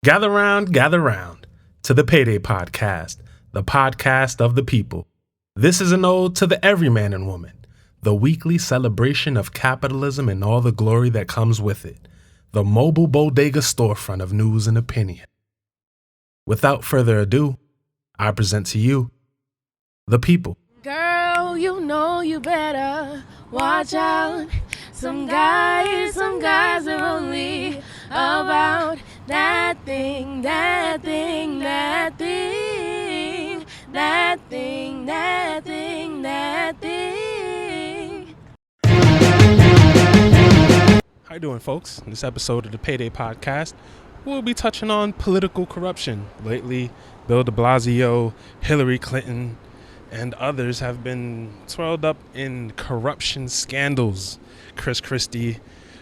Gather round to the Pay Day podcast, the podcast of the people. This is an ode to the everyman and woman, the weekly celebration of capitalism and all the glory that comes with it, the mobile bodega storefront of news and opinion. Without further ado, I present to you, the people. Girl, you know you better watch out. Some guys are only about that thing. How you doing, folks? In this episode of the Pay Day podcast, we'll be touching on political corruption. Lately, Bill de Blasio, Hillary Clinton, and others have been swirled up in corruption scandals. Chris Christie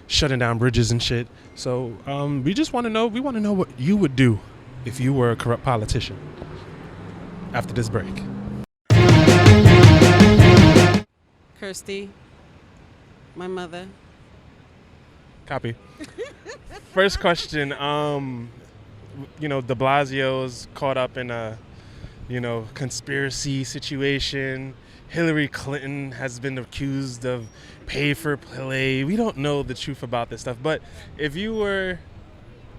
shutting down bridges and shit. So we want to know what you would do if you were a corrupt politician. After this break. Kirsty, my mother. Copy. First question, de Blasio's caught up in a, conspiracy situation. Hillary Clinton has been accused of pay for play. We don't know the truth about this stuff, but if you were,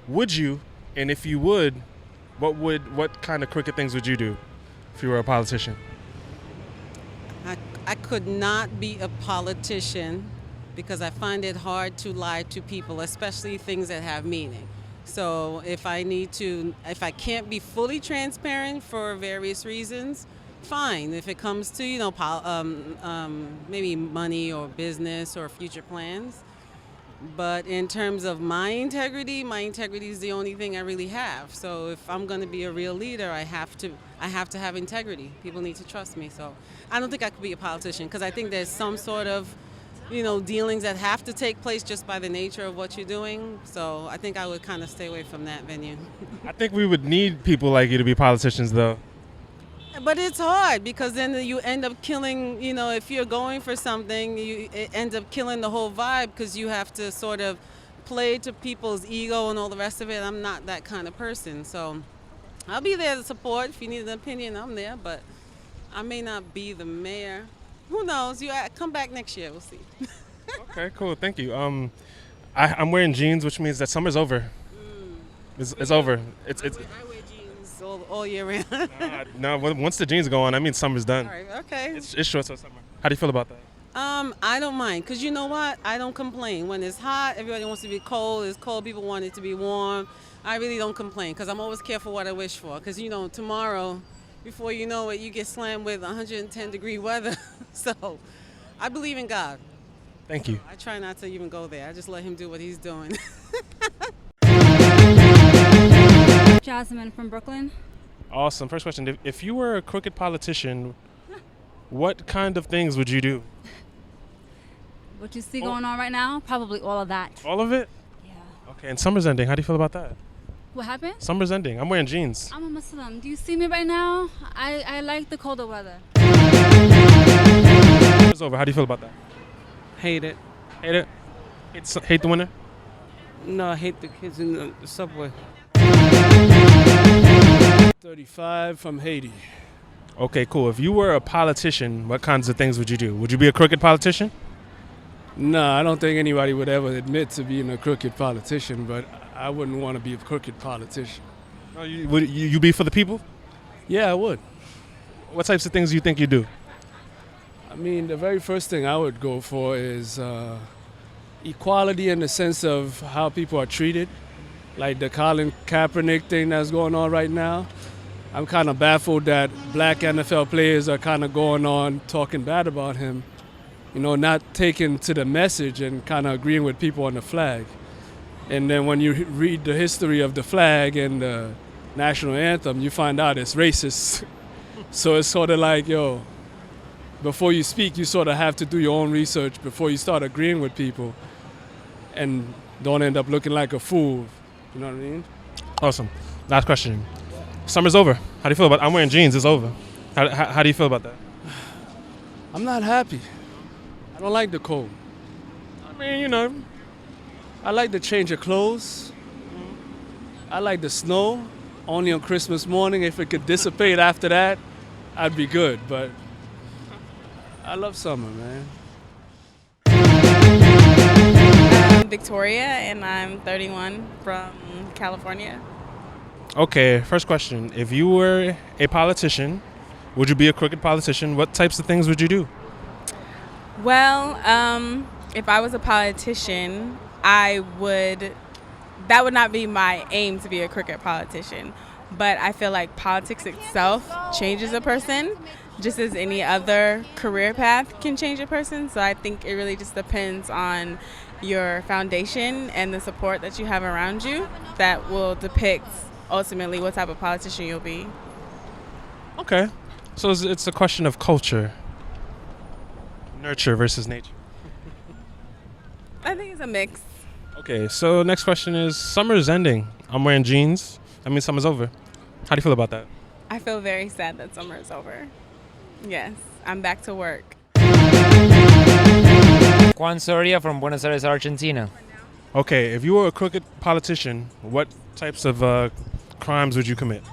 would you, and if you would, what kind of crooked things would you do if you were a politician? I could not be a politician because I find it hard to lie to people, especially things that have meaning. So if I can't be fully transparent for various reasons, fine. If it comes to, maybe money or business or future plans. But in terms of my integrity is the only thing I really have. So if I'm going to be a real leader, I have to have integrity. People need to trust me. So I don't think I could be a politician because I think there's some sort of, dealings that have to take place just by the nature of what you're doing. So I think I would kind of stay away from that venue. I think we would need people like you to be politicians, though. But it's hard because then you end up killing, if you're going for something, it ends up killing the whole vibe because you have to sort of play to people's ego and all the rest of it. I'm not that kind of person. So I'll be there to support. If you need an opinion, I'm there. But I may not be the mayor. Who knows? You come back next year. We'll see. Okay, cool. Thank you. I'm wearing jeans, which means that summer's over. It's over. I wear jeans all year round. No, once the jeans go on, I mean summer's done. All right. Okay. It's short till summer. How do you feel about that? I don't mind because you know what? I don't complain. When it's hot, everybody wants to be cold. It's cold. People want it to be warm. I really don't complain because I'm always careful what I wish for. Because tomorrow, before you know it, you get slammed with 110-degree weather. So I believe in God. Thank you. I try not to even go there. I just let him do what he's doing. Jasmine from Brooklyn. Awesome. First question. If you were a crooked politician, what kind of things would you do? What you see going on right now? Probably all of that. All of it? Yeah. Okay, and summer's ending. How do you feel about that? What happened? Summer's ending. I'm wearing jeans. I'm a Muslim. Do you see me right now? I like the colder weather. Summer's over. How do you feel about that? Hate it. Hate it? Hate the winter? No, I hate the kids in the subway. 35 from Haiti. Okay, cool. If you were a politician, what kinds of things would you do? Would you be a crooked politician? No, I don't think anybody would ever admit to being a crooked politician, but I wouldn't want to be a crooked politician. No, would you be for the people? Yeah, I would. What types of things do you think you do? I mean, the very first thing I would go for is equality in the sense of how people are treated. Like the Colin Kaepernick thing that's going on right now. I'm kind of baffled that black NFL players are kind of going on talking bad about him, not taking to the message and kind of agreeing with people on the flag. And then when you read the history of the flag and the national anthem, you find out it's racist. So it's sort of like, before you speak, you sort of have to do your own research before you start agreeing with people and don't end up looking like a fool. You know what I mean? Awesome. Last question. Summer's over. How do you feel about it? I'm wearing jeans. It's over. How do you feel about that? I'm not happy. I don't like the cold. I mean, I like the change of clothes. I like the snow only on Christmas morning. If it could dissipate after that, I'd be good. But I love summer, man. I'm Victoria, and I'm 31 from California. Okay, first question. If you were a politician, would you be a crooked politician? What types of things would you do? Well, if I was a politician, that would not be my aim to be a crooked politician. But I feel like politics itself changes a person, just as any other career path can change a person. So I think it really just depends on your foundation and the support that you have around you that will depict ultimately what type of politician you'll be. Okay. So it's a question of culture. Nurture versus nature. I think it's a mix. Okay, so next question is, summer's ending. I'm wearing jeans. That means summer's over. How do you feel about that? I feel very sad that summer is over. Yes, I'm back to work. Juan Soria from Buenos Aires, Argentina. Okay, if you were a crooked politician, what types of crimes would you commit?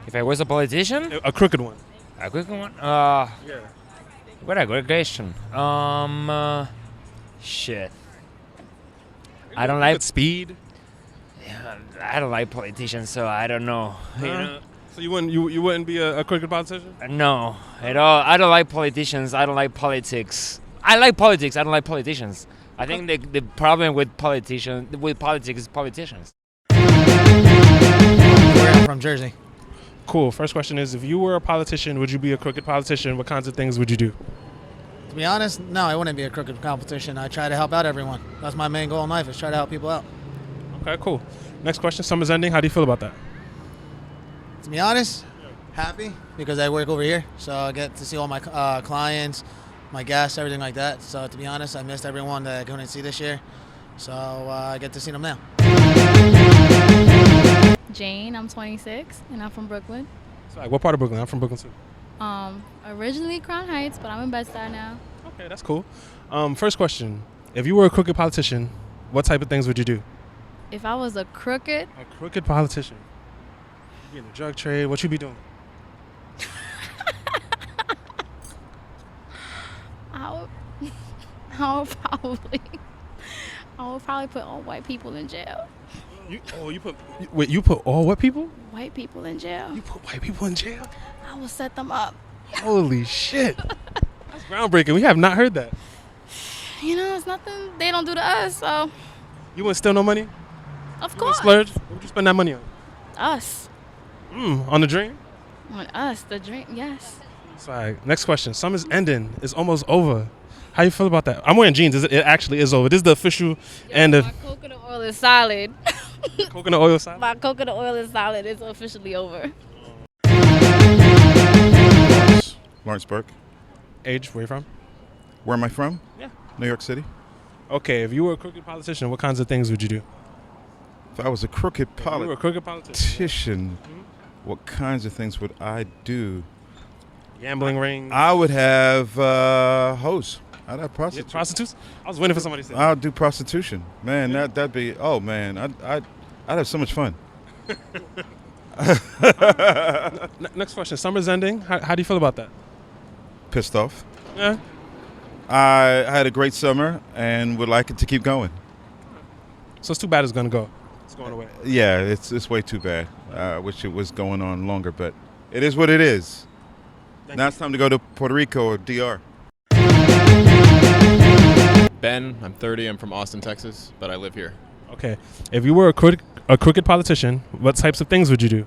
If I was a politician? A crooked one. A quick one? Yeah. What a great question. Shit. I don't like speed. Yeah, I don't like politicians, so I don't know. You know? So you wouldn't be a crooked politician? No, at all. I don't like politicians. I don't like politics. I like politics. I don't like politicians. I think the problem with politics is politicians. I'm from Jersey. Cool. First question is, if you were a politician, would you be a crooked politician? What kinds of things would you do? To be honest, no, I wouldn't be a crooked politician. I try to help out everyone. That's my main goal in life, is try to help people out. Okay, cool. Next question. Summer's ending. How do you feel about that? To be honest, happy because I work over here, so I get to see all my clients, my guests, everything like that. So to be honest, I missed everyone that I couldn't see this year, so I get to see them now. Jane, I'm 26 and I'm from Brooklyn. So, what part of Brooklyn? I'm from Brooklyn too. Originally Crown Heights, but I'm in Bed-Stuy now. Okay, that's cool. First question. If you were a crooked politician, what type of things would you do? If I was a crooked politician. You be in the drug trade, what you be doing? I would probably put all white people in jail. You put all what people? White people in jail. You put white people in jail? I will set them up. Holy shit. That's groundbreaking. We have not heard that. You know, it's nothing they don't do to us, so. You wouldn't steal no money? Of course. Splurge? What would you spend that money on? Us. On the dream? On us, the dream, yes. Sorry. Next question. Summer's ending. It's almost over. How you feel about that? I'm wearing jeans. It actually is over. This is the official end of. My coconut oil is solid. Coconut oil solid? My coconut oil is solid. It's officially over. Lawrence Burke. Age, where you from? Where am I from? Yeah. New York City. Okay, if you were a crooked politician, what kinds of things would you do? If I was a crooked politician, what kinds of things would I do? Gambling rings. I would have hoes. I'd have prostitutes. Prostitutes? I was waiting for somebody to say that. I'll do prostitution. Man, that'd be, oh man, I'd have so much fun. Next question. Summer's ending. How do you feel about that? Pissed off. Yeah. I had a great summer and would like it to keep going. So it's too bad it's going to go. It's going away. Yeah, it's way too bad. I wish it was going on longer, but it is what it is. Now it's time to go to Puerto Rico or DR. Ben, I'm 30. I'm from Austin, Texas, but I live here. Okay. If you were a crooked politician, what types of things would you do?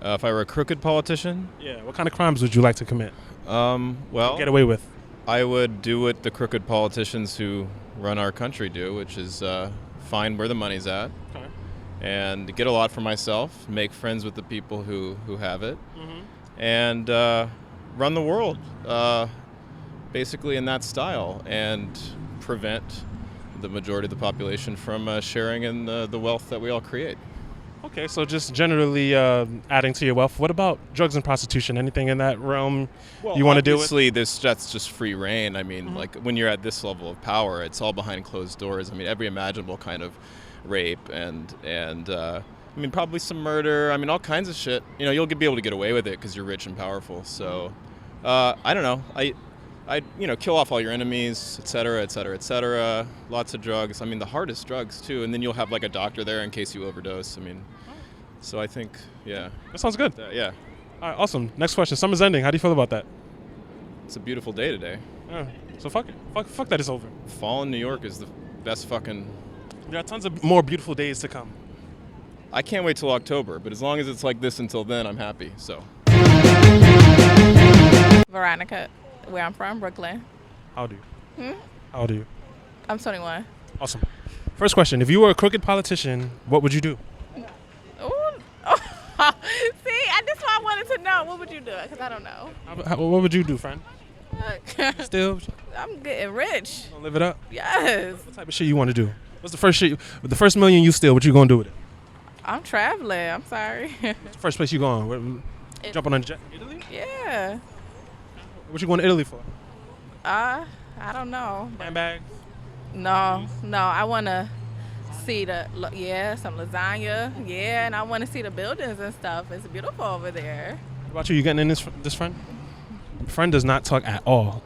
If I were a crooked politician? Yeah. What kind of crimes would you like to commit? Well, get away with? I would do what the crooked politicians who run our country do, which is find where the money's at, and get a lot for myself, make friends with the people who have it, and run the world, basically in that style, and prevent the majority of the population from sharing in the wealth that we all create. Okay, so just generally adding to your wealth. What about drugs and prostitution? Anything in that realm you want to deal with? Obviously, that's just free reign. I mean, like when you're at this level of power, it's all behind closed doors. I mean, every imaginable kind of rape, and I mean, probably some murder. I mean, all kinds of shit. You know, you'll be able to get away with it because you're rich and powerful. So, I don't know. I kill off all your enemies, et cetera, et cetera, et cetera. Lots of drugs. I mean, the hardest drugs, too. And then you'll have, like, a doctor there in case you overdose. I mean, so I think, yeah. That sounds good. Yeah. All right, awesome. Next question. Summer's ending. How do you feel about that? It's a beautiful day today. Yeah. So fuck it. Fuck that it's over. Fall in New York is the best fucking... There are tons of more beautiful days to come. I can't wait till October, but as long as it's like this until then, I'm happy, so. Veronica, where I'm from, Brooklyn. How old are you? How old are you? I'm 21. Awesome. First question. If you were a crooked politician, what would you do? Ooh. See, that's why I wanted to know. What would you do? Because I don't know. What would you do, friend? Still? I'm getting rich. Gonna live it up? Yes. What type of shit you want to do? What's the first shit? With the first million you steal, what you gonna do with it? I'm traveling. I'm sorry. What's the first place you going? Jumping on a jet? Italy? Yeah. What you going to Italy for? I don't know. Handbag? No. I want to see some lasagna. Yeah, and I want to see the buildings and stuff. It's beautiful over there. What about you? You getting in this friend? Friend does not talk at all.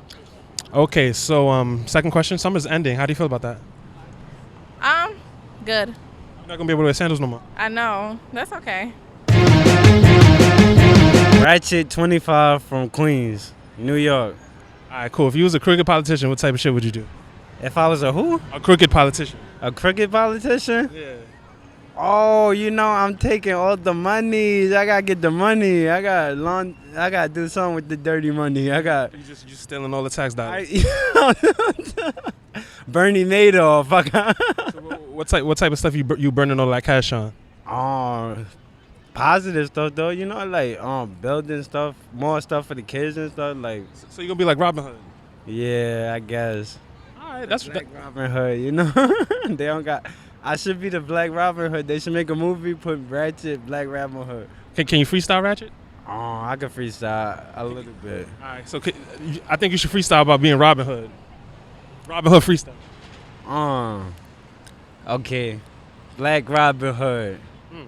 Okay, so second question. Summer's ending. How do you feel about that? Good. You're not gonna be able to wear sandals no more. I know. That's okay. Ratchet 25 from Queens, New York. All right, cool. If you was a crooked politician, what type of shit would you do? If I was a who? A crooked politician. A crooked politician? Yeah. Oh, I'm taking all the monies. I gotta get the money. I gotta do something with the dirty money. You just stealing all the tax dollars. Bernie Madoff. So what type of stuff you burning all that cash on? Positive stuff though. Like building stuff, more stuff for the kids and stuff. Like. So you gonna be like Robin Hood? Yeah, I guess. All right, that's Black Robin Hood. They don't got. I should be the Black Robin Hood. They should make a movie, put Ratchet, Black Robin Hood. Can you freestyle Ratchet? Oh, I can freestyle a little bit. All right, so I think you should freestyle about being Robin Hood. Robin Hood freestyle. Okay. Black Robin Hood.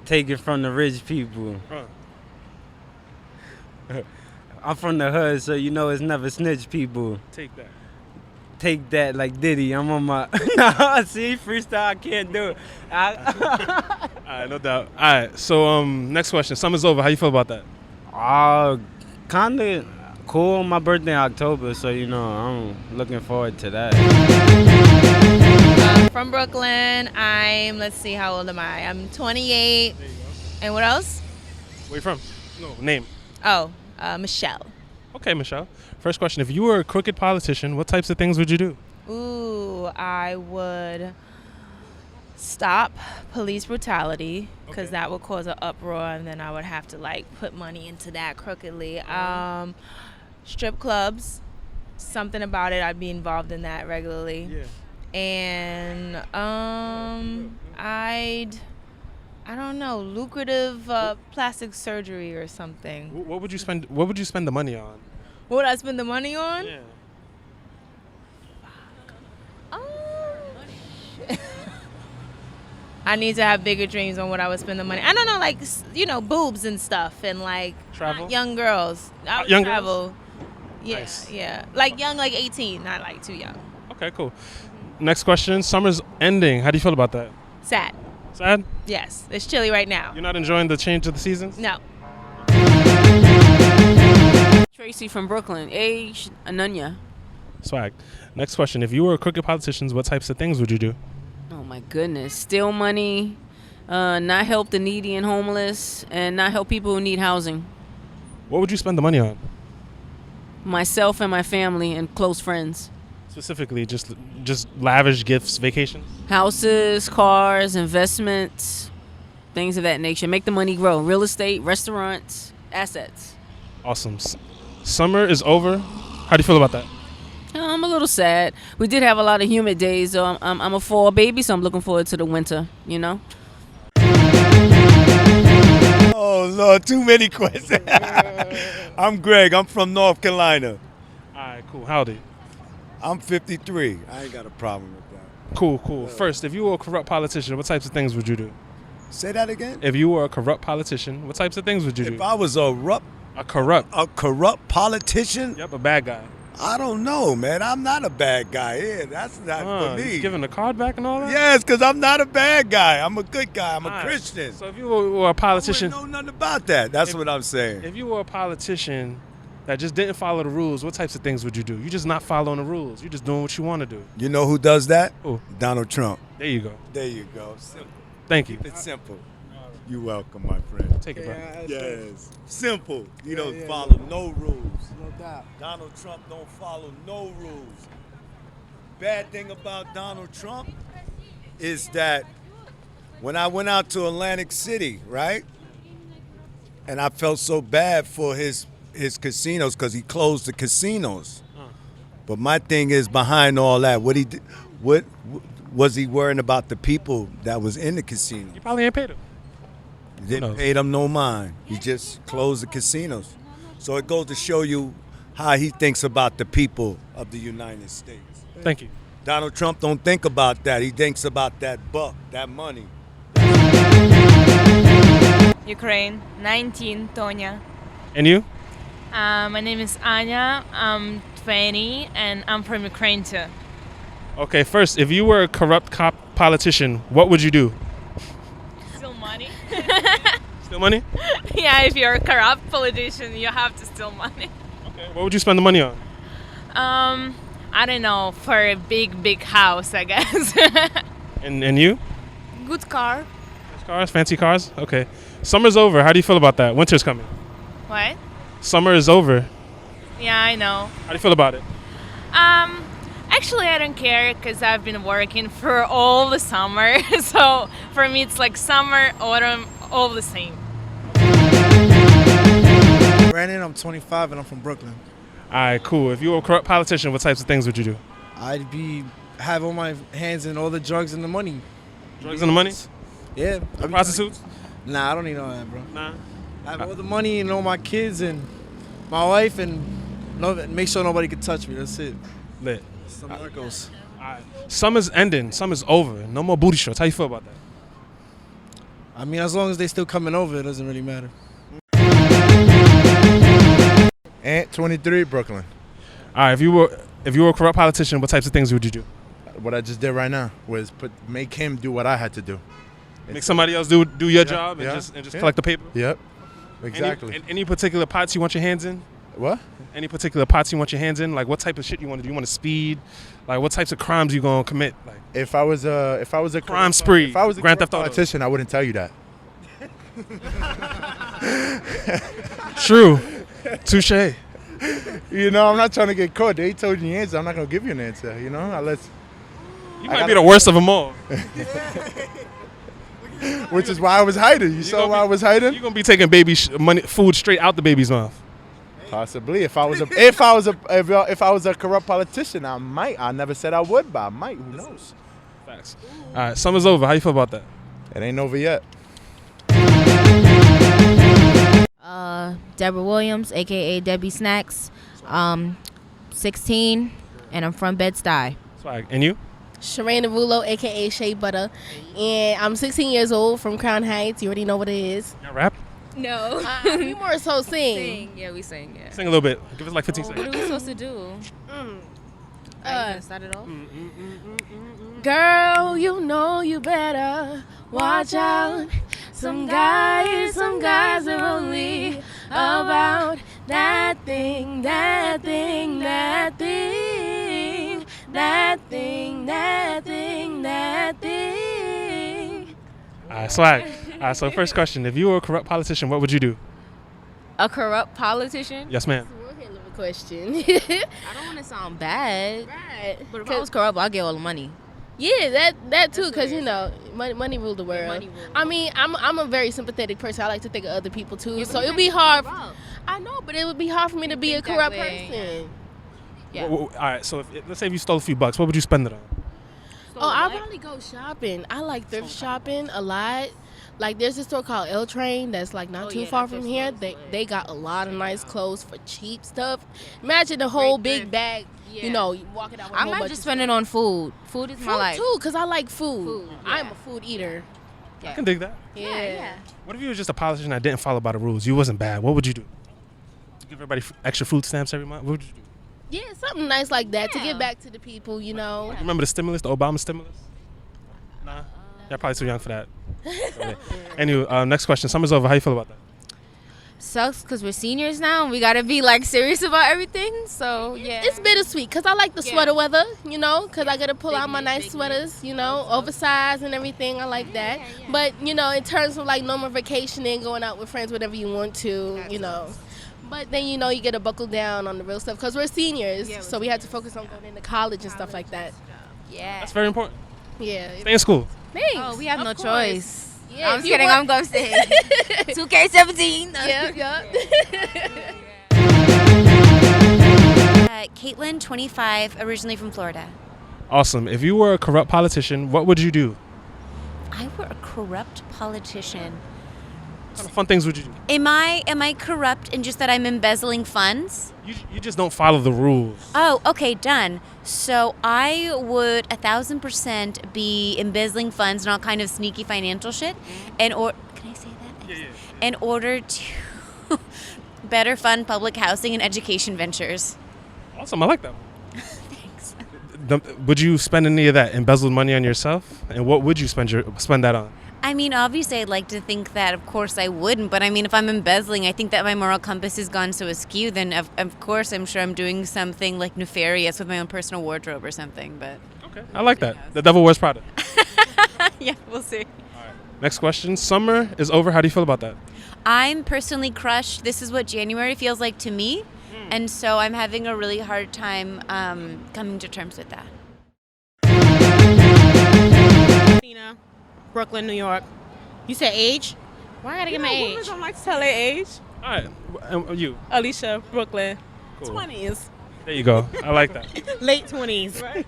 Take it from the rich people. I'm from the hood, so it's never snitch people. Take that like Diddy. I'm on my... See, freestyle, I can't do it. All right, no doubt. All right, so next question. Summer's over. How you feel about that? Kind of cool. My birthday in October, so, I'm looking forward to that. From Brooklyn. Let's see, how old am I? I'm 28. There you go. And what else? Where you from? No, name. Oh, Michelle. Okay, Michelle. First question. If you were a crooked politician, what types of things would you do? Ooh, I would stop police brutality because that would cause an uproar, and then I would have to put money into that crookedly. Strip clubs, something about it. I'd be involved in that regularly. Yeah. And I don't know, lucrative plastic surgery or something. What would you spend? What would you spend the money on? What would I spend the money on? Yeah. I need to have bigger dreams on what I would spend the money. I don't know, boobs and stuff and travel. Young girls. I would young travel. Girls? Yeah, Nice. yeah. Young, 18, not too young. Okay, cool. Next question. Summer's ending. How do you feel about that? Sad. Sad? Yes, it's chilly right now. You're not enjoying the change of the seasons? No. Tracy from Brooklyn. Age, Ananya. Swag. Next question. If you were a crooked politician, what types of things would you do? Oh my goodness. Steal money, not help the needy and homeless, and not help people who need housing. What would you spend the money on? Myself and my family and close friends. Specifically, just lavish gifts, vacations? Houses, cars, investments, things of that nature. Make the money grow. Real estate, restaurants, assets. Awesome. Summer is over. How do you feel about that? I'm a little sad. We did have a lot of humid days, so I'm a fall baby, so I'm looking forward to the winter, Oh, Lord, too many questions. I'm Greg. I'm from North Carolina. All right, cool. How old are you? I'm 53. I ain't got a problem with that. Cool. First, if you were a corrupt politician, what types of things would you do? Say that again? If you were a corrupt politician, what types of things would you do? If I was a corrupt politician? Yep, a bad guy. I don't know, man. I'm not a bad guy. Yeah, that's not for me. He's giving the card back and all that? Yes, because I'm not a bad guy. I'm a good guy. I'm a Christian. So if you were a politician... I wouldn't know nothing about that. That's what I'm saying. If you were a politician that just didn't follow the rules, what types of things would you do? You're just not following the rules. You're just doing what you want to do. You know who does that? Who? Donald Trump. There you go. There you go. Simple. Thank you. Keep it simple. You're welcome, my friend. Take it back. Yes. Simple. You don't follow no rules. No doubt. Donald Trump don't follow no rules. Bad thing about Donald Trump is that when I went out to Atlantic City, right? And I felt so bad for his casinos because he closed the casinos. But my thing is behind all that, what was he worrying about the people that was in the casino? You probably ain't paid him. He didn't pay them no mind. He just closed the casinos. So it goes to show you how he thinks about the people of the United States. Thank you. Donald Trump don't think about that. He thinks about that buck, that money. Ukraine, 19, Tonya. And you? My name is Anya. I'm 20, and I'm from Ukraine too. Okay, first, if you were a corrupt politician, what would you do? Steal money. Steal money? Yeah, if you're a corrupt politician, you have to steal money. Okay. What would you spend the money on? I don't know, for a big house, I guess. And you? Good car. Nice cars, fancy cars? Okay. Summer's over. How do you feel about that? Winter's coming. What? Summer is over. Yeah, I know. How do you feel about it? Actually, I don't care because I've been working for all the summer. So for me, it's like summer, autumn, all the same. Brandon, I'm 25 and I'm from Brooklyn. All right, cool. If you were a corrupt politician, what types of things would you do? I'd have all my hands in all the drugs and the money. Drugs and the money? Yeah. Prostitutes? Nah, I don't need all that, bro. Nah. I have all the money and all my kids and my wife and make sure nobody can touch me. That's it. Lit. Some Narcos. Alright. Summer's ending. Summer's over. No more booty shorts. How you feel about that? I mean, as long as they still coming over, it doesn't really matter. Ant 23, Brooklyn. Alright, if you were a corrupt politician, what types of things would you do? What I just did right now was make him do what I had to do. Make somebody else do your job and just collect the paper? Yep. Exactly. Any particular pots you want your hands in? What? Any particular pots you want your hands in? Like what type of shit you want to do? You want to speed? Like what types of crimes you gonna commit? Like if I was a crime spree, if I was a Grand Theft Auto politician, I wouldn't tell you that. True. Touche. You know, I'm not trying to get caught. They told you the answer. I'm not gonna give you an answer. You know, unless you might be the worst of them all. Which is why I was hiding. You saw why I was hiding? You're gonna be taking baby food straight out the baby's mouth. Possibly. If I was a corrupt politician, I might. I never said I would, but I might. Who knows? Facts. All right, summer's over. How you feel about that? It ain't over yet. Deborah Williams, aka Debbie Snacks. 16, and I'm from Bed-Stuy. Swag. And you? Sharayna Rulo, a.k.a. Shea Butter. And I'm 16 years old from Crown Heights. You already know what it is. Y'all rap? No. We more so sing. Yeah, we sing, yeah. Sing a little bit. Give us like 15 seconds. What are we supposed to do? Start it off? Girl, you know you better watch out. Some guys are only about that thing. All right, swag. All right, so first question. If you were a corrupt politician, what would you do? A corrupt politician? Yes, ma'am. Question. I don't want to sound bad. Right. But if I was corrupt, I'll get all the money. Yeah, that too, because you know, money rule the world. I mean, I'm a very sympathetic person. I like to think of other people too. So it'd be hard. I know, but it would be hard for me to be a corrupt person. Yeah. All right, so let's say if you stole a few bucks, what would you spend it on? I'll probably go shopping. I like thrift shopping a lot. Like there's a store called L Train that's like not too far from here. They got a lot of nice clothes for cheap stuff. Imagine the whole big bag. You know, you walking out with a I whole might bunch just of spend it on food. Food is my life. too, because I like food. I'm a food eater. I can dig that. Yeah. What if you were just a politician that didn't follow by the rules? You wasn't bad. What would you do? Give everybody extra food stamps every month? What would you do? Yeah, something nice like that to give back to the people, you know. Remember the stimulus, the Obama stimulus? Nah? Y'all probably too young for that. Anyway, next question. Summer's over. How you feel about that? Sucks because we're seniors now and we got to be like serious about everything. So, yeah. It's bittersweet because I like the sweater weather, you know, because I got to pull out my nice sweaters, you know, oversized and everything. I like that. But, you know, in terms of like normal vacationing, going out with friends, whatever you want to, you know. But then, you know, you got to buckle down on the real stuff because we're seniors. So we have to focus on going into college and stuff like that. Yeah. That's very important. Yeah. Stay in school. Thanks. Oh, we have no course. choice. Yeah, I'm just kidding. I'm going to stay. 2K17. Caitlin, 25, originally from Florida. Awesome. If you were a corrupt politician, what would you do? I were a corrupt politician. What kind of fun things would you do? Am I corrupt in just that I'm embezzling funds? You just don't follow the rules. Oh, okay, done. So I would 1,000% be embezzling funds and all kind of sneaky financial shit, can I say that? Yeah. In order to better fund public housing and education ventures. Awesome, I like that one. Thanks. Would you spend any of that embezzled money on yourself? And what would you spend that on? I mean, obviously, I'd like to think that, of course, I wouldn't. But, I mean, if I'm embezzling, I think that my moral compass has gone so askew, then, of course, I'm sure I'm doing something, like, nefarious with my own personal wardrobe or something. But okay, I like that. The Devil Wears Prada. Yeah, we'll see. Next question. Summer is over. How do you feel about that? I'm personally crushed. This is what January feels like to me. And so I'm having a really hard time coming to terms with that. Brooklyn, New York. You said age? Why I gotta get my age? Women don't like to tell their age. All right. You? Alicia, Brooklyn. Cool. 20s. There you go. I like that. Late 20s. Right.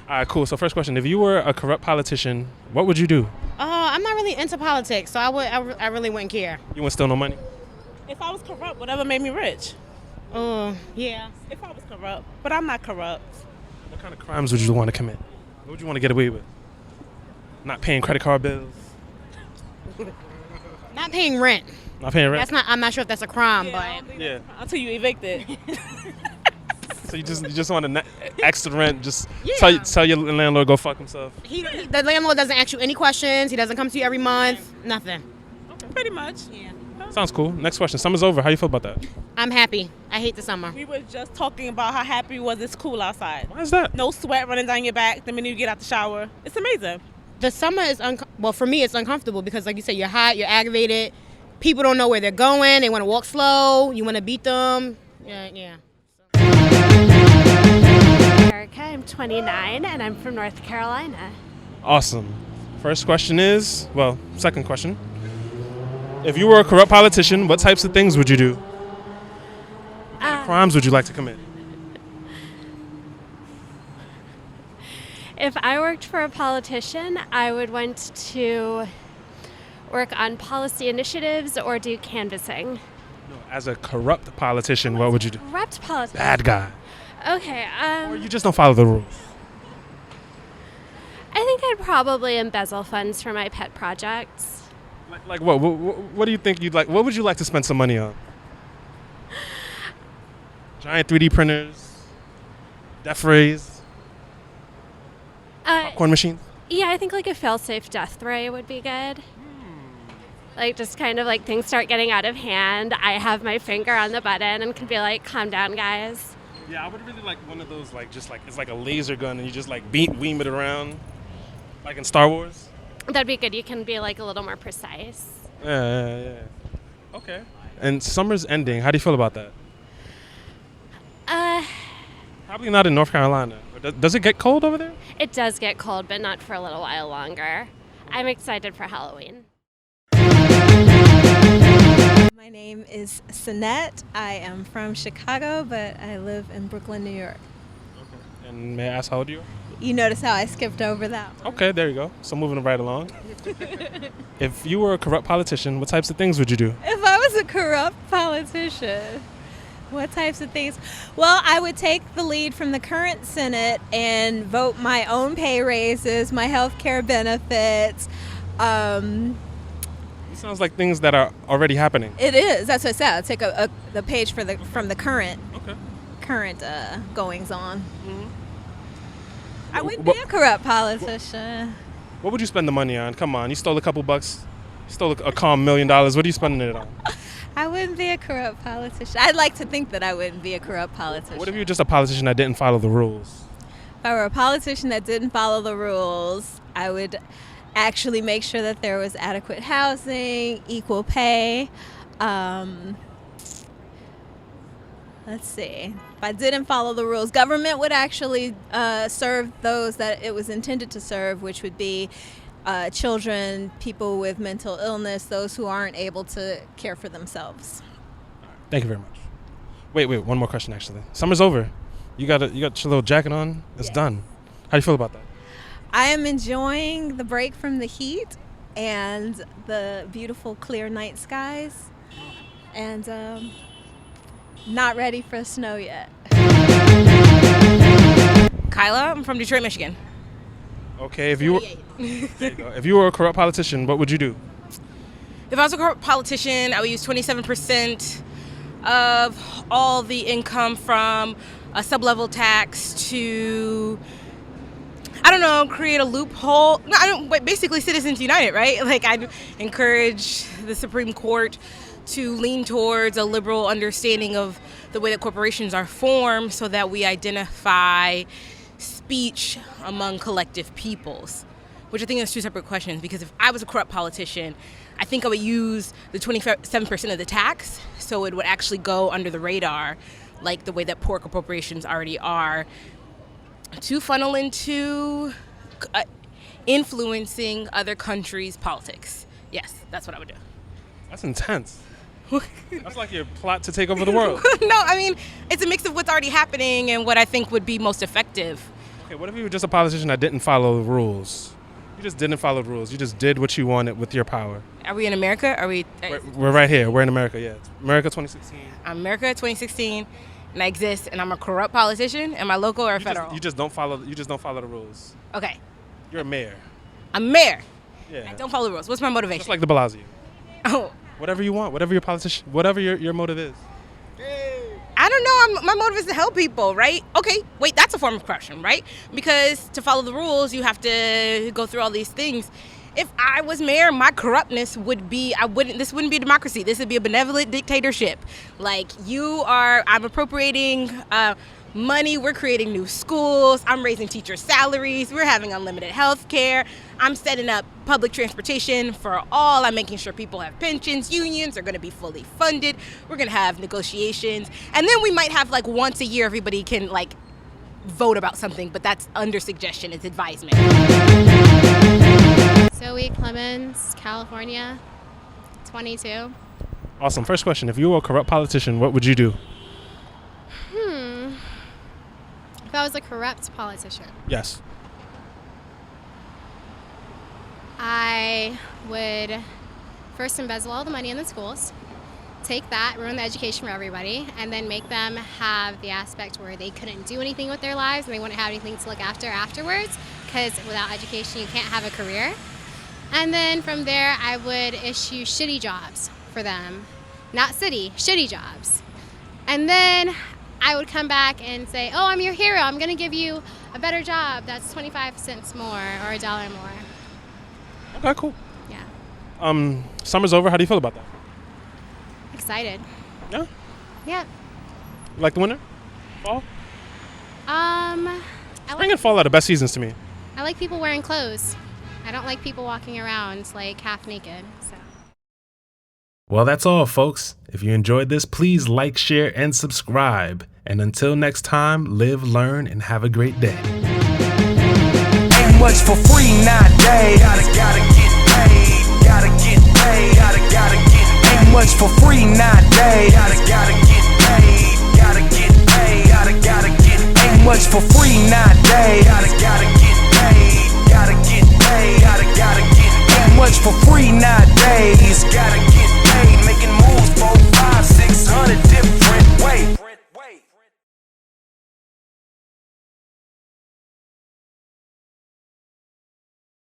All right, cool. So first question. If you were a corrupt politician, what would you do? I'm not really into politics, so I really wouldn't care. You wouldn't steal no money? If I was corrupt, whatever made me rich. Yeah. If I was corrupt. But I'm not corrupt. What kind of crimes would you want to commit? What would you want to get away with? Not paying credit card bills? Not paying rent. Not paying rent? I'm not sure if that's a crime, but Yeah. Until you evicted. So you just want to extra rent, just Yeah. tell your landlord go fuck himself. The landlord doesn't ask you any questions. He doesn't come to you every month. Nothing. Pretty much. Yeah. Sounds cool. Next question. Summer's over. How you feel about that? I'm happy. I hate the summer. We were just talking about how happy we was it's cool outside. Why is that? No sweat running down your back the minute you get out the shower. It's amazing. The summer is well, for me it's uncomfortable because like you said, you're hot, you're aggravated. People don't know where they're going. They want to walk slow. You want to beat them. Yeah. Erica, I'm 29 and I'm from North Carolina. Awesome. First question is, second question. If you were a corrupt politician, what types of things would you do? What kind of crimes would you like to commit? If I worked for a politician, I would want to work on policy initiatives or do canvassing. No, as a corrupt politician, what would you do? Corrupt politician. Bad guy. Okay. Or you just don't follow the rules. I think I'd probably embezzle funds for my pet projects. Like what? What do you think you'd like? What would you like to spend some money on? Giant 3D printers, death rays, popcorn machines. Yeah, I think like a fail-safe death ray would be good. Like just kind of like things start getting out of hand. I have my finger on the button and can be like, calm down, guys. Yeah, I would really like one of those it's like a laser gun and you just like beam it around, like in Star Wars. That'd be good. You can be like a little more precise. Yeah. Okay. And summer's ending. How do you feel about that? Probably not in North Carolina. Does it get cold over there? It does get cold, but not for a little while longer. I'm excited for Halloween. My name is Sinette. I am from Chicago, but I live in Brooklyn, New York. And may I ask how old you are? You notice how I skipped over that one. Okay, there you go. So moving right along. If you were a corrupt politician, what types of things would you do? If I was a corrupt politician, what types of things? Well, I would take the lead from the current Senate and vote my own pay raises, my health care benefits. It sounds like things that are already happening. It is. That's what I said. I'll take the page from the current goings on. I wouldn't be a corrupt politician. What would you spend the money on? Come on, you stole a couple bucks. You stole a calm $1 million. What are you spending it on? I wouldn't be a corrupt politician. I'd like to think that I wouldn't be a corrupt politician. What if you were just a politician that didn't follow the rules? If I were a politician that didn't follow the rules, I would actually make sure that there was adequate housing, equal pay. Let's see. If I didn't follow the rules, government would actually serve those that it was intended to serve, which would be children, people with mental illness, those who aren't able to care for themselves. Thank you very much. Wait, one more question actually. Summer's over. You got your little jacket on. It's done. How do you feel about that? I am enjoying the break from the heat and the beautiful clear night skies, and not ready for snow yet. Kyla, I'm from Detroit, Michigan. Okay, if you were if you were a corrupt politician, what would you do? If I was a corrupt politician, I would use 27% of all the income from a sub-level tax to, I don't know, create a loophole. No, I don't. Basically, Citizens United, right? Like, I'd encourage the Supreme Court to lean towards a liberal understanding of the way that corporations are formed, so that we identify speech among collective peoples, which I think is two separate questions. Because if I was a corrupt politician, I think I would use the 27% of the tax, so it would actually go under the radar, like the way that pork appropriations already are, to funnel into influencing other countries' politics. Yes, that's what I would do. That's intense. That's like your plot to take over the world. No, I mean, it's a mix of what's already happening and what I think would be most effective. Okay, what if you were just a politician that didn't follow the rules? You just didn't follow the rules. You just did what you wanted with your power. Are we in America? Are we? We're right here. We're in America, yeah. It's America 2016. I'm America 2016, and I exist, and I'm a corrupt politician. Am I local or federal? You just don't follow the rules. Okay. You're a mayor. I'm mayor. Yeah. I don't follow the rules. What's my motivation? Just like the Blasio. Oh. Whatever you want, whatever your motive is. I don't know. My motive is to help people, right? Okay, wait, that's a form of corruption, right? Because to follow the rules, you have to go through all these things. If I was mayor, my corruptness would be, this wouldn't be a democracy. This would be a benevolent dictatorship. Like, I'm appropriating money, we're creating new schools, I'm raising teacher salaries, we're having unlimited health care, I'm setting up public transportation for all, I'm making sure people have pensions, unions are going to be fully funded, we're going to have negotiations, and then we might have like once a year everybody can like vote about something, but that's under suggestion, it's advisement. Zoe Clemens, California, 22. Awesome. First question, if you were a corrupt politician, what would you do? If I was a corrupt politician, Yes. I would first embezzle all the money in the schools, take that, ruin the education for everybody, and then make them have the aspect where they couldn't do anything with their lives and they wouldn't have anything to look after afterwards, because without education you can't have a career. And then from there I would issue shitty jobs for them. Not shitty jobs. And then I would come back and say, oh, I'm your hero. I'm going to give you a better job that's 25 cents more or $1 more. Okay, cool. Yeah. Summer's over. How do you feel about that? Excited. Yeah? Yeah. You like the winter? Fall? Spring and fall are the best seasons to me. I like people wearing clothes. I don't like people walking around like half naked. So. Well, that's all, folks. If you enjoyed this, please like, share, and subscribe. And until next time, live, learn, and have a great day. Ain't much for free nowadays. Gotta get paid. Gotta get paid. Gotta get. Ain't much for free nowadays. Gotta get paid. Gotta get paid. Gotta get. Ain't much for free nowadays. Gotta get. for free nowadays. Gotta